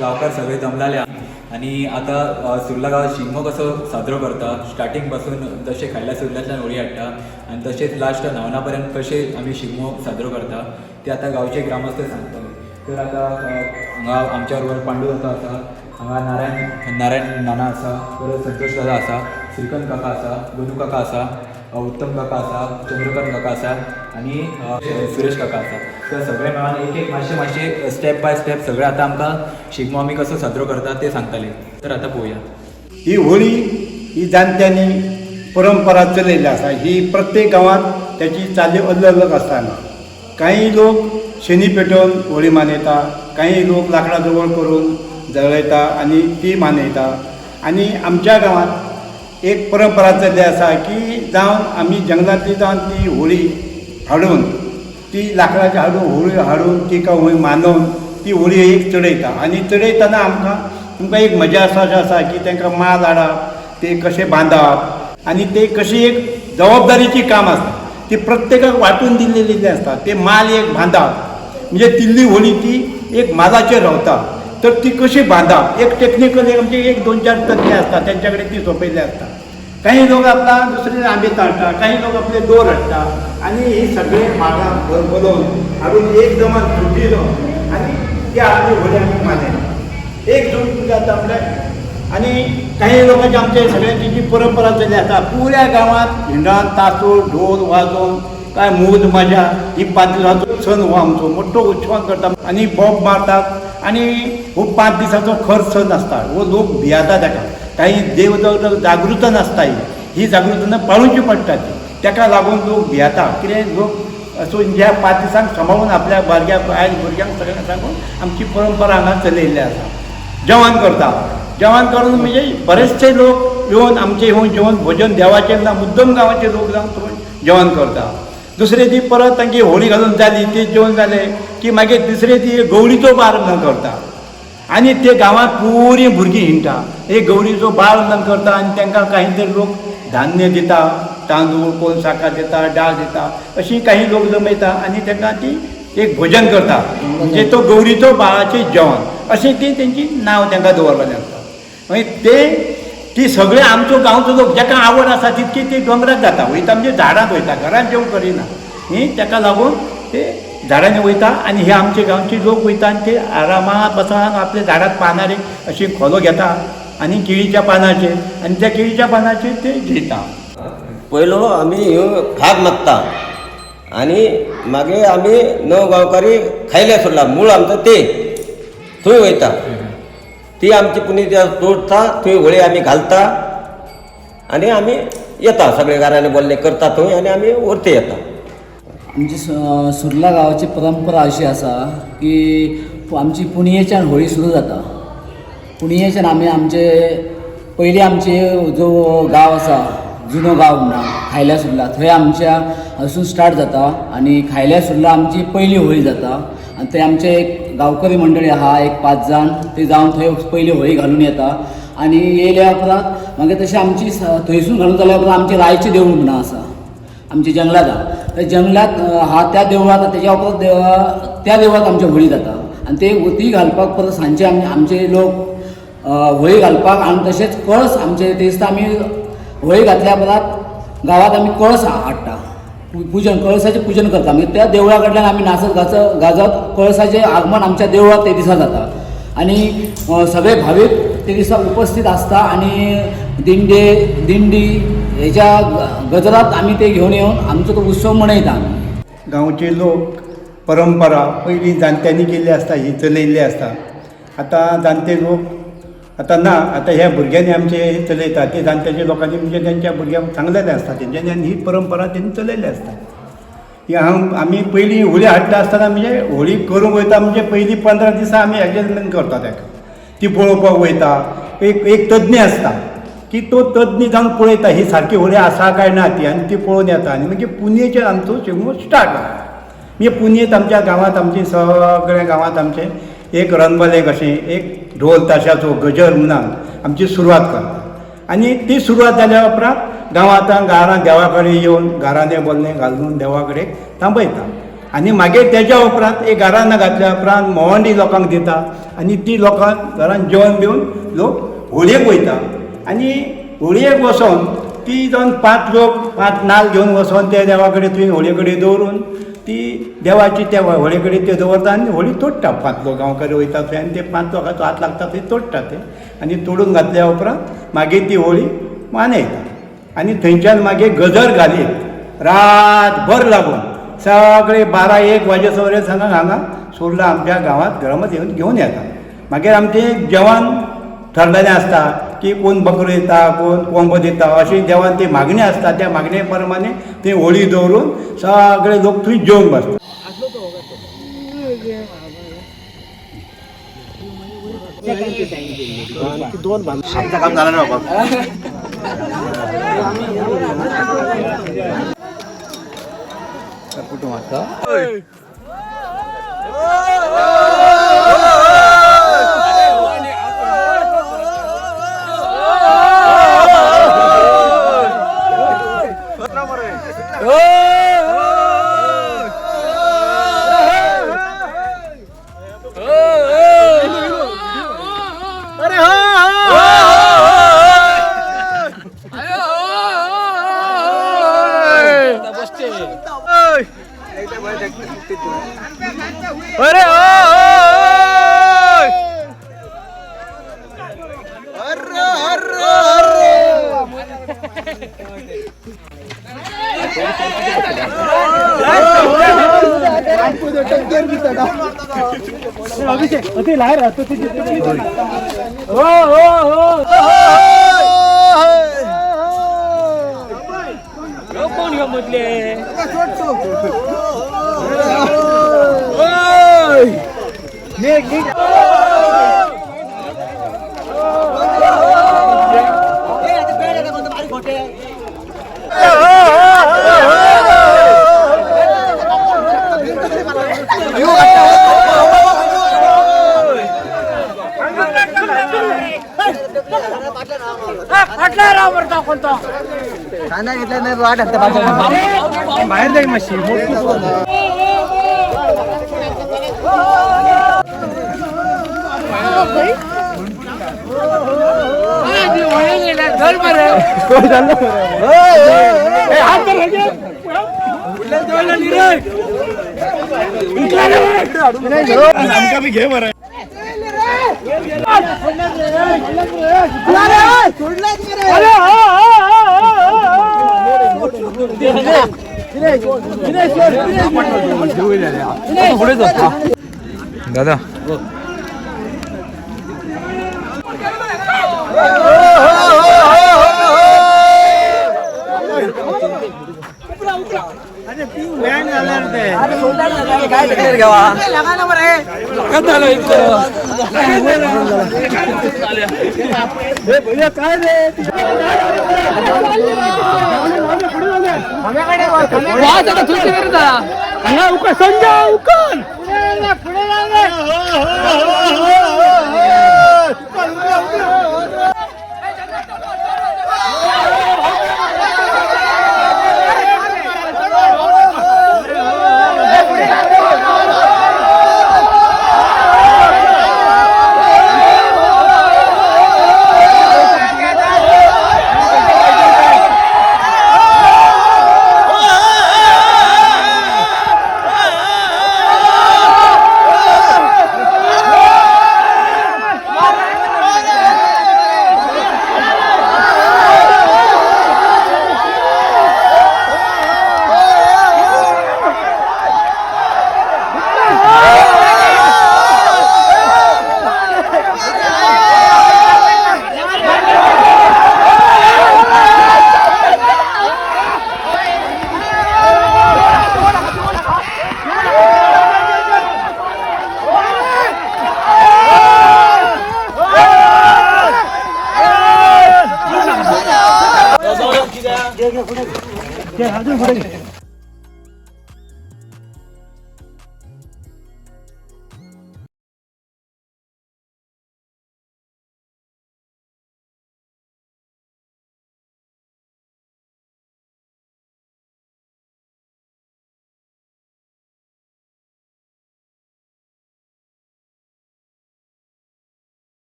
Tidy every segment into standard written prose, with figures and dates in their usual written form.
गावकार सगळे जमलेले आणि आता सुर्ला गावात शिगमो कसो साजरो करता स्टार्टिंगपासून जसे खायला सुर्ल्यातल्यान होळी हाडटा आणि तसेच लास्ट नवनापर्यंत कसे आम्ही शिगमो साजरो करता ते आता गावचे ग्रामस्थ सांगतले. तर आता हांगा आमच्या बरोबर पांडू दादा आसा, हांगा नारायण नाना आसा, परत संतोष दादा आसा, श्रीकांत काका आसा, गणू काका आसा, उत्तम काका आसा, चंद्रकांत काका आसा आणि सुरेश काका आसा. तर सगळे मेळून एक एक मातशे स्टेप बाय स्टेप सगळे आता आमकां शिगमो आमी कसो साजरो करता ते सांगतले. तर आता पळोवया. ही होळी ही जाणट्यांनी परंपरा चलयली आसा. ही प्रत्येक गांवांत त्याची चाली अलग आसतना काही लोक शेणी पेटोवन होळी मनयता, काही लोक लाकडां जवळ करून जळयता आनी ती मनयता. आनी आमच्या गांवांत एक परंपरा चल्ली आसा की जावन आमी जंगलांतली जावन ती होळी हाडून ती लाकडाची होळी हाडून तिका हूंय मांडून ती होळी एक चडयता. आनी चडयतना तुमकां एक मजा आसा की तांकां माल हाडप, ते कशें बांदप आनी ते कशी एक जबाबदारीची काम आसता. ती प्रत्येकाक वांटून दिल्लेली आसता. ते माल एक बांदप म्हणजे तिल्ली होळी ती एक मालाचेर रावता. तर ती कशी बांदप एक टेक्निकल आमचे एक 2-4 तज्ञ आसता, त्यांच्या कडेन ती सोंपयल्ली आसता. काही लोक आपला दुसरे आंबे ताळटा, काही लोक आपले दोर हाडटा आनी ही सगळे मागां बरोवन हाडून एक जमान सुटी आनी ती आपली होळी आमी मानयता. एक जून जाता आपल्याक. आनी काही लोकांची आमचे सगळ्यांची जी परंपरा चली आसा पुऱ्या गांवांत हिंडान तासो ढोल वाजोवन काय मोज मजा ही 5 दिसांचो सण हो आमचो मोठो उत्सव करता आनी बोब मारतात आनी हो 5 दिसांचो खर सण आसता. हो लोक भियेता ताका. काही देव जागृतन आसता ही जागृतन पाळूची पडटा ती. ताका लागून लोक भियेता. कितें लोक असो ह्या 5 दिसांक सांबाळून आपल्या भुरग्यांक सगळ्यांक सांगून आमची परंपरा हांगा चलयल्ली आसा. जेवण करता. जेवण करून म्हणजे बरेचसे लोक येवन आमचे येवन जेवण भोजन देवाचें ना मुद्दम गांवाचे लोक जावन थंय जेवण करता. दुसरे दी परत तांची होळी घालून जाली ते जेवण जालें की मागीर तिसरे दी गौरीचो बार करता. आनी ते गांवांत पुरी भुरगीं हिंडटा. एक गौरीचो बाळ करता आनी तांकां काही तरी लोक धान्य दिता, तांदूळ, कोण साकर दिता, डाळ दिता, अशी काही लोक जमयता आनी तांकां ती एक भोजन करता. म्हणजे तो गौरीचो बाळाचें जेवण अशें ती तेंची नांव तांकां दवरलेलें आसता. मागीर ती सगळे आमचो गांवचो लोक जाका आवड आसा तितकी ती दोंगराक जाता वयता म्हणजे झाडांत वयता, घरांत जेवण करिना. ताका लागून ते झाडांनी वयता आनी हे आमचे गांवचे लोक वयता आनी ते आरामात बसान आपल्या झाडांत पानार अशी खोलो घेता आनी केळीच्या पानाचेर आनी त्या केळीच्या पानाचेर ते जेयता. पयलो आमी खाग मागता आनी मागीर आमी 9 गांवकारी खायले सोडला मूळ आमचो ते थंय वयता. ती आमची पुणी तोडता, थंय होळी आमी घालता आनी आमी येता सगळे घरांनी बोल्ले करता थंय आनी आमी वरती येता. आमची सुर्ला गांवाची परंपरा अशी आसा की आमची पुणयेच्यान होळी सुरू जाता. पुणयेच्यान आमचे पयलीं आमचे जो गांव आसा जुनो गांव म्हणा खायल्या सुर्ला थंय आमच्या हसून स्टार्ट जाता आनी खायल्या सुर्ला आमची पयली होळी जाता. आनी ते आमचे एक गांवकरी मंडळी आहा एक 5 जाण ते जावन थंय पयली होळी घालून येता. आनी येयल्या उपरांत मागीर तशें आमची थंयसून घालून जाल्या उपरांत आमचें रायचें देवूळ म्हणा आसा आमच्या जंगलात आहा. त्या जंगलात आहा त्या देवळांत तेज्या उपरांत त्या देवळांत आमची होळी जाता. आनी ते ती घालपाक परत सांजचे आमचे लोक होळी घालपाक आनी तशेंच कळस आमचे ते दिसता आमी होळी घातल्या उपरांत गांवांत आमी कळस हाडटा. पूजन कळसाचें पूजन करता. मागीर त्या देवळा कडल्यान आमी नाचत गाजत कळसाचें आगमन आमच्या देवळांत ते दिसा जाता. आनी सगळे भावीक ते दिसा उपस्थित आसता आनी दिंडी हेच्या गजरात आमी ते घेवन येवन आमचो तो उत्सव मनयता. गांवचे लोक परंपरा पयलीं जाणट्यांनी केल्ली आसता ही चलयल्ली आसता. आतां जाणटे लोक आतां ना. आतां ह्या भुरग्यांनी आमचे हे चलयता ते जाणट्याच्या लोकांनी म्हणजे त्यांच्या भुरग्यांक सांगलेलें आसता तेंच्यांनी आनी ही परंपरा तेणी चलयली आसता. की आमी पयलीं होळी हाडटा आसतना म्हणजे होळी करूंक वयता म्हणजे पयलीं 15 दिसा आमी एडजस्टमेंट करता ताका ती पळोवपाक वयता. एक तज्ञ आसता की तो तज्ञ जावन पळयता ही सारकी होळी आसा काय ना ती आनी ती पळोवन येता आनी मागीर पुनयेचेर आमचो शिगमो स्टार्ट जाता. म्हणजे पुनयेंत आमच्या गांवांत आमचे सगळ्या गांवांत आमचे एक रणबले कशें एक ढोल ताशाचो गजर म्हणून आमची सुरवात करता आनी ती सुरवात जाल्या उपरांत गांवांत घरां देवा कडेन येवन घरांनी बोल्लें घालून देवा कडेन थांबयता आनी मागीर तेज्या उपरांत एक घरान घातल्या उपरांत मोवंडी लोकांक दिता आनी ती लोकांक घरान जेवण बिवन लोक होळयेक वयता आनी होळयेक वचोन ती जावन 5 लोक 5 नाल्ल घेवन वचोन त्या देवा कडेन थंय होळये कडेन दवरून ती देवाची त्या होळये कडेन ते दवरता आनी होळी तोडटा. 5 लोक गांवकार वयता थंय आनी ते 5 लोकांचो हात लागता थंय तोडटा ते आनी तोडून घातल्या उपरांत मागीर ती होळी मानयता आनी थंयच्यान मागीर गजर घालीत रातभर लागून सगळे 12-1 वाजे सगळे हांगा सुर्ला आमच्या गांवांत घरामत येवन घेवन येता. मागीर आमचें जेवण थरलेलें आसता की कोण बकरो दिता कोण कोंबो दिता अशी जेवण ती मागणी आसता. त्या मागणे प्रमाणे थंय होळी दवरून सगळे लोक थंय जेवंक बसता. काम झालं ना बाबा. बाहेर जाईल मशी घे बरं दादा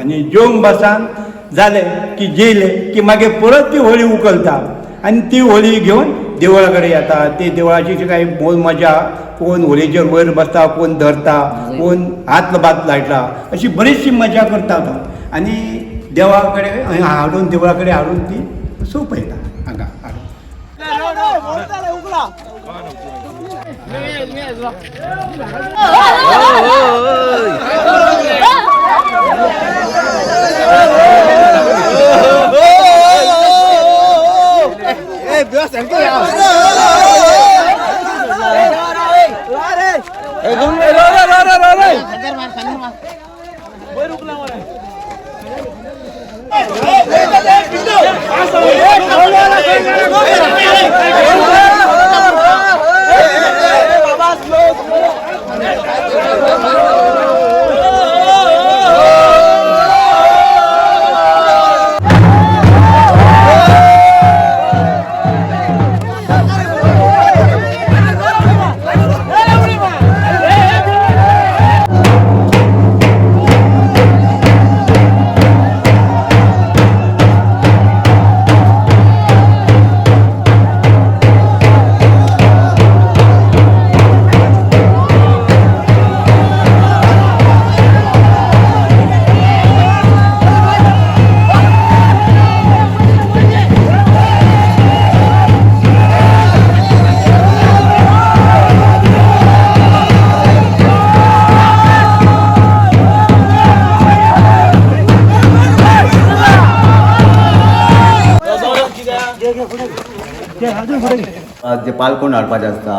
आनी जेवंक बसान जालें की जेयले की मागीर परत ती होळी उखलता आनी ती होळी घेवन देवळा कडेन येता. ती देवळाची जी काही मोल मजा, कोण होळयेचेर वयर बसता, कोण धरता, कोण हात बात लायता, अशी बरीचशी मजा करता तो. आनी देवा कडेन हाडून देवळा कडेन हाडून ती सोंपयता हांगा हाडून. जे पालकोण हाडपाचें आसता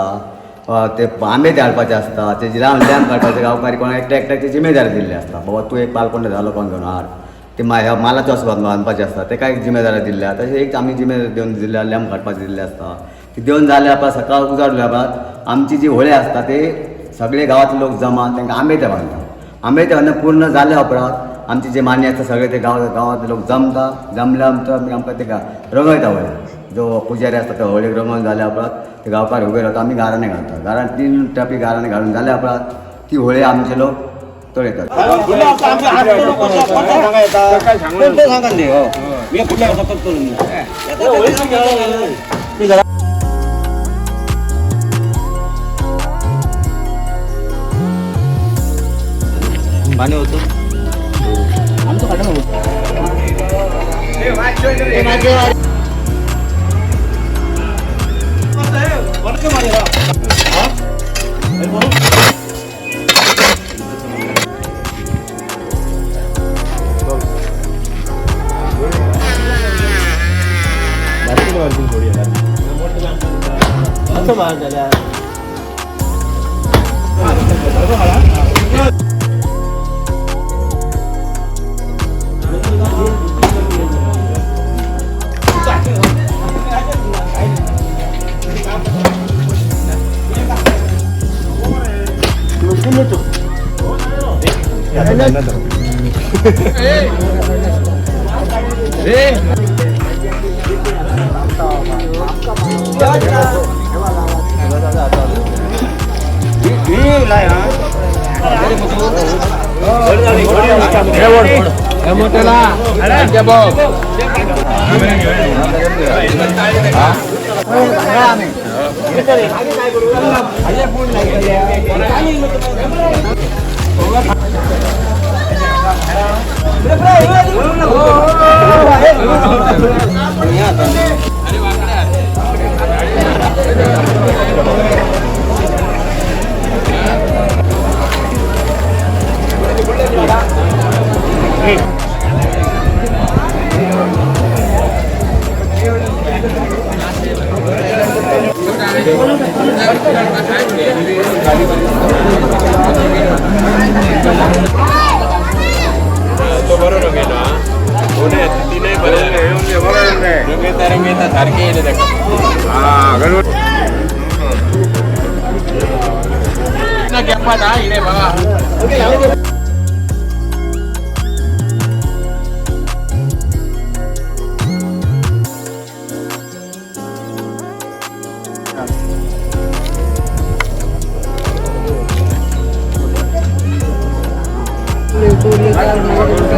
ते आंबे ते हाडपाचे आसता तेजी लॅम्प काडपाचे गांवकारी कोणाक एकट्या एकट्याक जिमेदारी दिल्ली आसता. बाबा तूं एक पालकोण जालो कोण घेवन हाड ते ह्या मालाचो असो बांदपाचे आसता तेका एक जिमेदारी दिल्ल्या. तशें एक आमी जिमेदारी दिवन दिल्ल्या लॅम्प काडपाचे दिल्ले आसता. ती दिवन जाले आपला सकाळ उजाडल्या बाद आमची जी होळी आसता ते सगळे गांवांतले लोक जमा तांकां आंबे ते बांदता. आंबे ते बांदून पूर्ण जाल्या उपरांत आमचे जे मान्य आसता सगळे ते गांवांतले लोक जमता. जमल्या आमकां ते रंगयता होळी. जो पुजारी आसता तो होळयेक रंगोवन जाल्या उपरांत ते गांवकार उबे रावता. आमी गाराणे घालता. गाराणे 3 टापी गाराणे घालून जाल्या उपरांत ती होळी आमचे लोक तळयतात. आमचं काढणं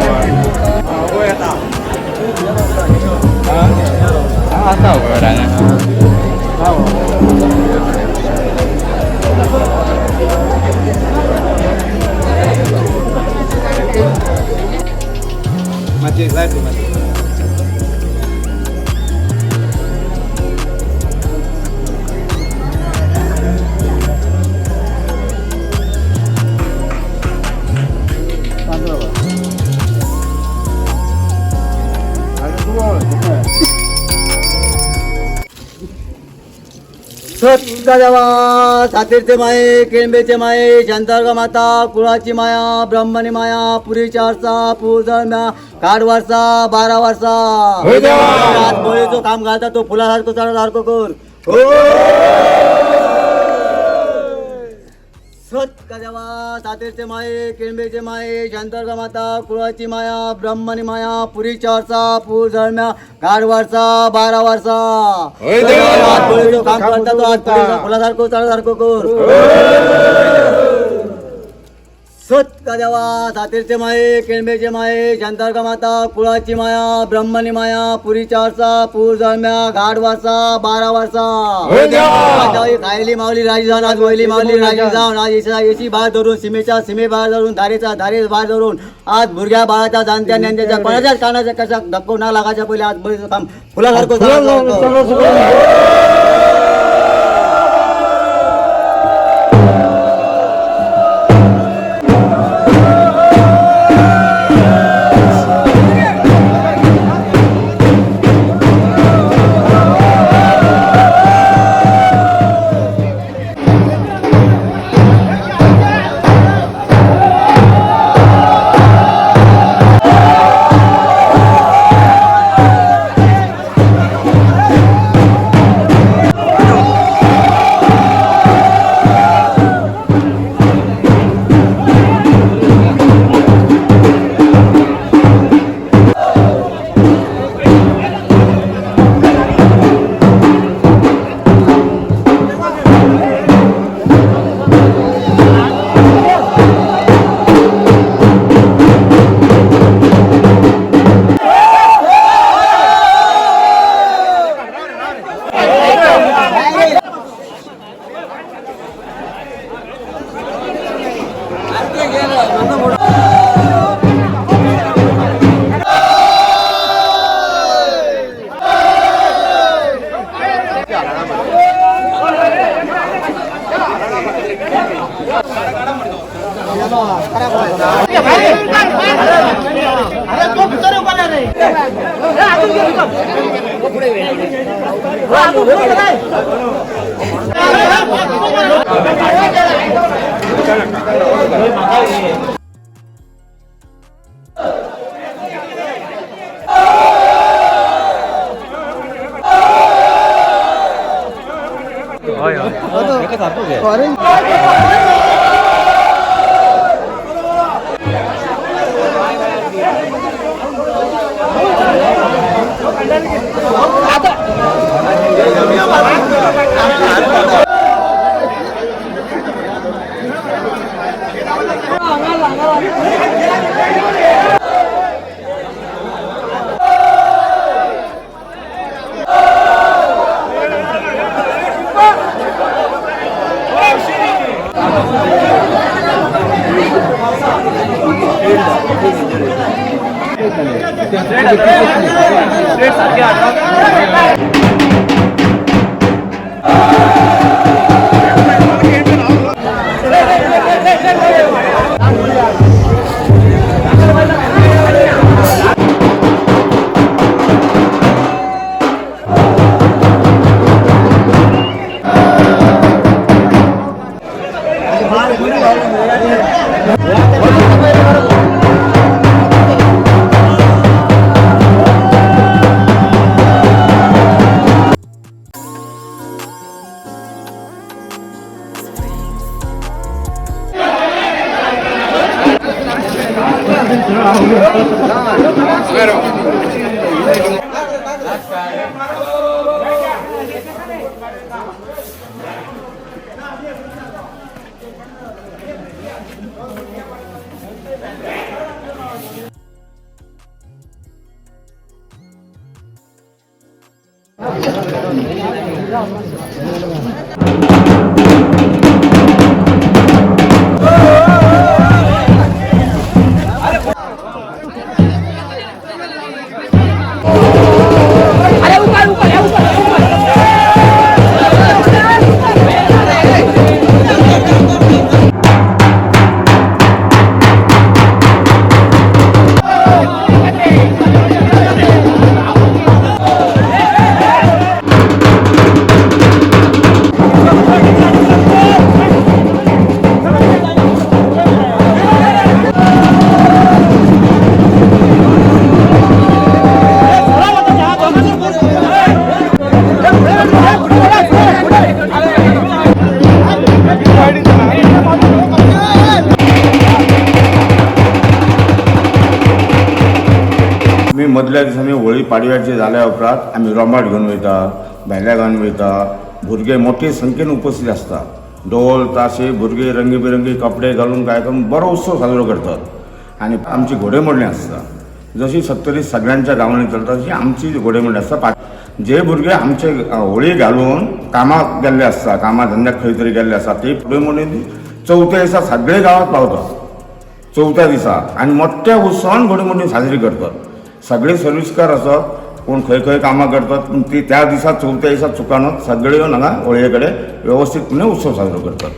Gracias. माझे जायचं सत्कदेवा सातीरचे माये केळंबेचे माये शांतार्गा माता कुळाची माया ब्रह्मणी माया पुरीच्या वर्षा पूजम्या काड वर्षा 12 वर्षा हात बळीचो काम घालता तो फुलासारखं सारखं कर सत्कदेवा सातीरचे माये केळंबेचे माये शांतार्गा माता कुळाची माया ब्रह्मणी माया पुरीच्या वर्षा पूजम्या काड वर्षा 12 वर्षा हात बळीचो काम घालता तो हात फुलासारखं सारखं कर सत्कदेवा सातीरचे माये केळंबेचे माये शांतार्गा माता कुळाची माया ब्रह्मणी माया पुरीच्या वर्षा पूजम्या घाट वर्षा 12 वर्षा खायली माऊली राजी जाऊन आज वहिली माऊली राजी जाऊन आज येशी बाहेर धरून सीमेच्या सीमे बाहेर धरून धारेचा धारे बाहेर धरून आज भुरग्या बाळाच्या जाणत्या ज्ञानच्या कोणाच्याच कानाच्या कशा धक्को ना लागायच्या पहिले आज बळीचं काम फुलासारखं मी मदल्या दिसांनी होळी पाडव्याचे जाल्या उपरांत आमी रोमाट घेवन वयता, भायल्या घेवन वयता, भुरगे मोठे संख्येन उपस्थित आसता. ढोल ताशे भुरगे रंगीबिरंगी कपडे घालून काय करून बरो उत्सव साजरो करतात. आनी आमची घोडेमोडणी आसता. जशी सत्तरी सगळ्यांच्या गांवांनी चलता तशी आमची घोडेमोडणी आसता. जे भुरगे आमचे होळी घालून कामाक गेल्ले आसता, कामा धंद्याक खंय तरी गेल्ले आसता, ते घोडेमोडणी चवथ्या दिसा सगळे गांवांत पावतात. चवथ्या दिसा आनी मोठ्या उत्सवान घोडेमोडणी साजरी करतात. सगळे सर्विसकार असतात, कोण खंय खंय कामां करतात, पूण ती त्या दिसा चवथ्या दिसा चुकानत सगळे येवन हांगा होळये कडेन वेवस्थीतपणे उत्सव साजरो करतात.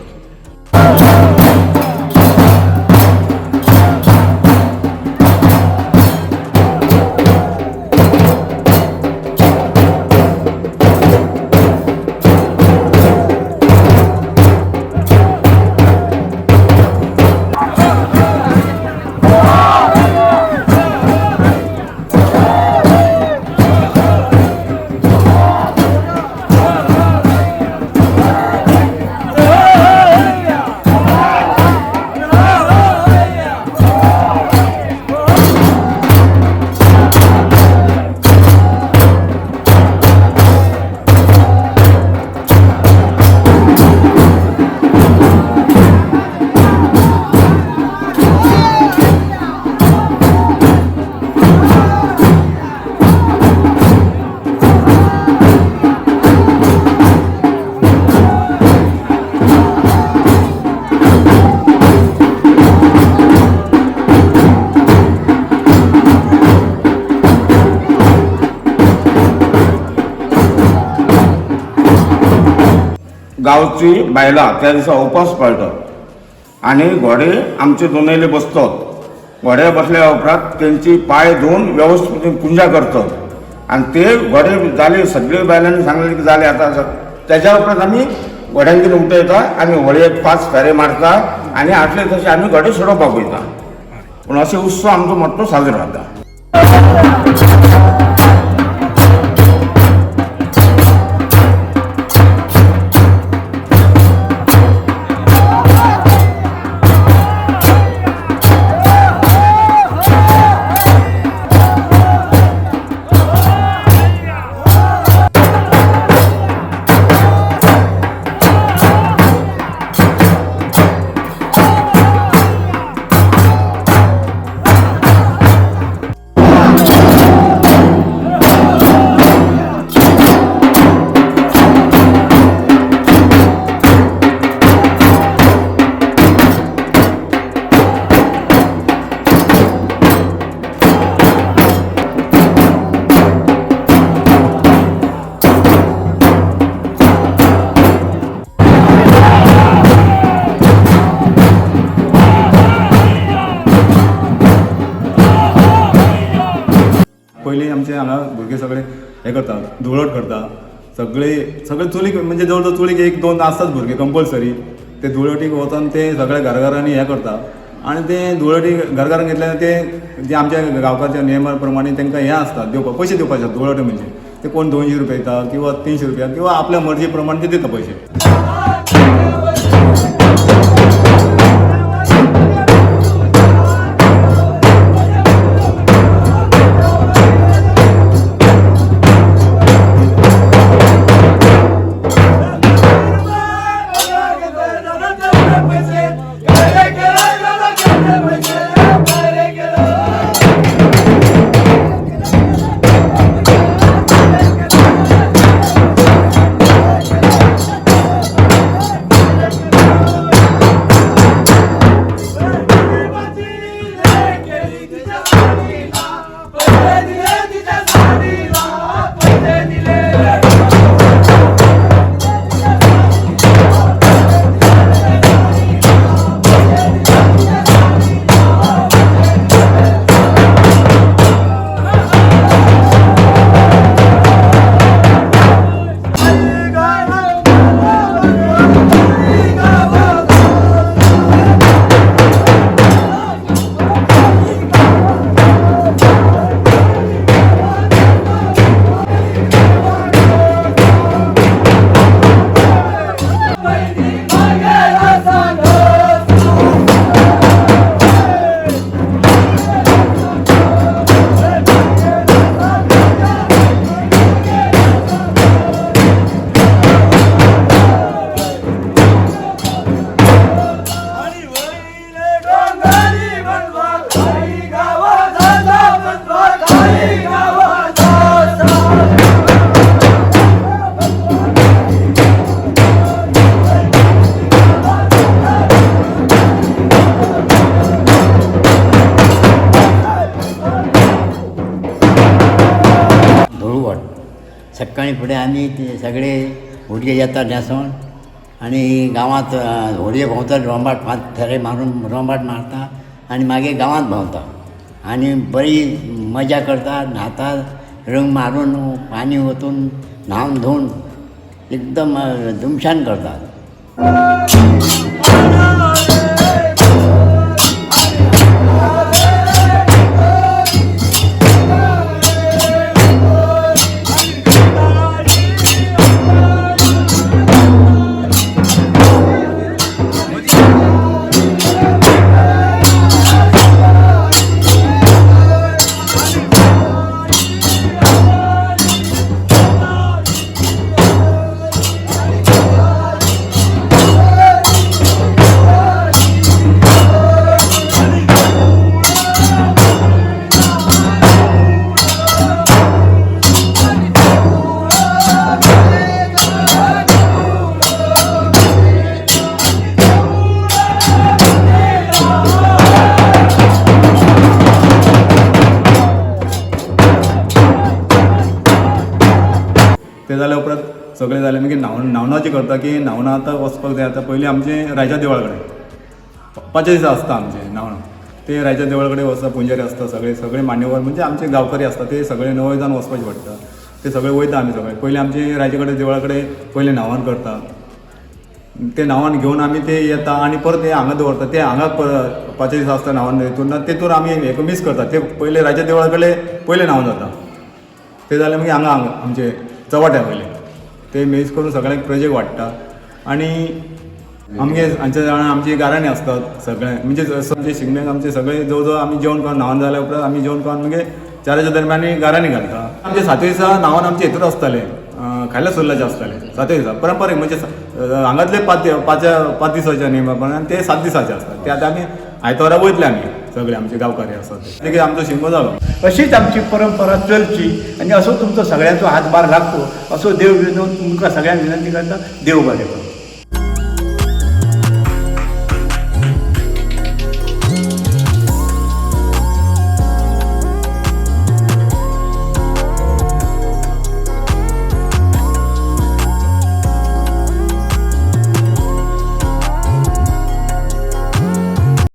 गांवची बायलां त्या दिसा उपास पाळटात आनी घोडे आमचे दोनयले बसतात. घोड्या बसल्या उपरांत तेंची पांय धुवन वेवस्थीत पुजा करतात आनी ते घोडे जाले सगळे बायलांनी सांगलें की जाले आतां. तेच्या उपरांत आमी घोड्यांचेर उठयता आनी होळयेक 5 फेरे मारता आनी आटले तशें आमी घोडे सोडोवपाक वयता. पूण अशें उत्सव आमचो मोठो साजरो जाता. पयलीं आमचे हांगा भुरगे सगळे हे करतात, धुळवट करतात. सगळे चुलीक म्हणजे जवळ जवळ चुलीक 1-2 आसतात भुरगे कंपल्सरी. ते धुळवटीक वचून ते सगळे घरघरांनी हे करतात आनी ते धुळवटी घरघरान घेतल्यार ते जे आमच्या गांवकारच्या नियमा प्रमाणे तांकां हे आसतात दिवपाक, पयशे दिवपाचे आसतात. धुळवटी म्हणजे ते कोण 200 रुपया दिता किंवा 300 रुपया किंवा आपल्या मर्जी प्रमाणे ते दिता पयशे. सकाळी फुडें आमी ते सगळे भुरगे येता न्हेसोन आनी गांवांत व्हडये भोंवता रोंबाट 5 फेरे मारून रोंबाट मारता आनी मागीर गांवांत भोंवता आनी बरी मजा करता न्हाता रंग मारून पाणी वतून न्हावन धुवन एकदम धुमशान करतात. ते जाल्या उपरांत सगळें जालें मागीर न्हावणाची करता की न्हावणा आतां वचपाक जाय आतां पयलीं आमचे राजा देवळा कडेन 5 दिसां आसता आमचे न्हावण ते राजा देवळा कडेन वचता पुंजारी आसता सगळे मान्यवर म्हणजे आमचे गांवकारी आसता ते सगळे नवे जावन वचपाचें पडटा ते सगळे वयता आमी सगळे पयलीं आमचे राजा कडेन देवळा कडेन पयलीं न्हावण करता ते न्हावण घेवन आमी ते येता आनी परत ते हांगा दवरता ते हांगा 5 दिसां आसता न्हावण हितून तेतून आमी एक मीस करता ते पयले राजा देवळा कडेन पयलें न्हावण जाता ते जालें मागीर हांगा आमचे चवाट्या वयले ते मेज करून सगळ्यांक प्रोजेक्ट वाडटा आनी आमगे हांच्या जाणां आमची गाराणी आसतात सगळे म्हणजे आमचे शिगम्याक आमचे सगळे जवळ जवळ आमी जेवण करून न्हावण जाल्या उपरांत आमी जेवण करून मागीर 4च्या दरम्यान गाराणी घालता आमचे 7 दिसा न्हावण आमचे हितूर आसताले खायल्या सुर्लाचे आसताले 7 दिसा परंपरीक म्हणजे हांगातले 5 दिसाचे न्ही प्रमाण ते 7 दिसाचे आसतात ते आतां आमी आयतारा वयतले आमी सगळे आमचे गांवकारी आसात ते आमचो शिगमो जालो. अशीच आमची परंपरा चलची आणि असो तुमचो सगळ्यांचो हातभार लागतो असो देव विनंती तुमकां सगळ्यांक विनंती करता. देव बरें करूं.